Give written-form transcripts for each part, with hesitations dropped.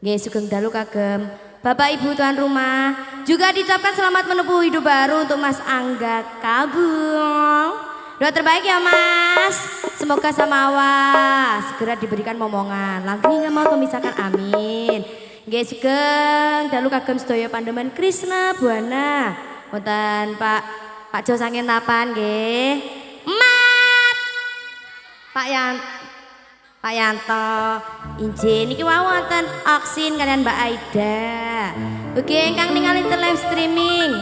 Nggih sugeng dalu kagem Bapak Ibu tuan rumah. Juga diucapkan selamat menempuh hidup baru untuk Mas Angga Kabung. Doa terbaik ya Mas. Semoga samawa segera diberikan momongan. Langkung nggak mau memisahkan amin. Nggih sugeng dalu kagem sedaya pandemen Krisna Buana. Wonten Pak Jo Sangin Tapan nggih. Mat. Pak Yanto, injin niki wonten Oksin kalian Mbak Aida. Oke, ingkang ningali live streaming.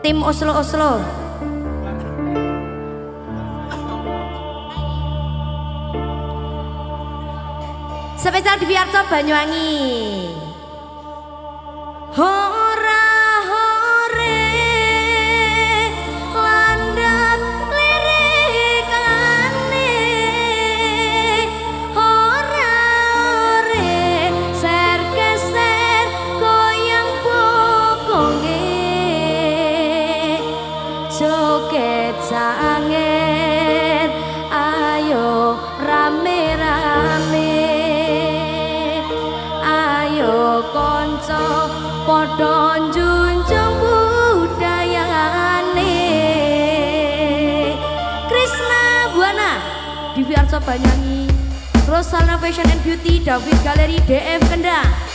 Tim Oslo. Spesial di Wiarto Banyuwangi. Hora joget sangen ayo rame-rame ayo konco padha njunjung budayane Krisna Buana di Wiarso Banyuwangi Rosalna Fashion and Beauty David Gallery DF Kendang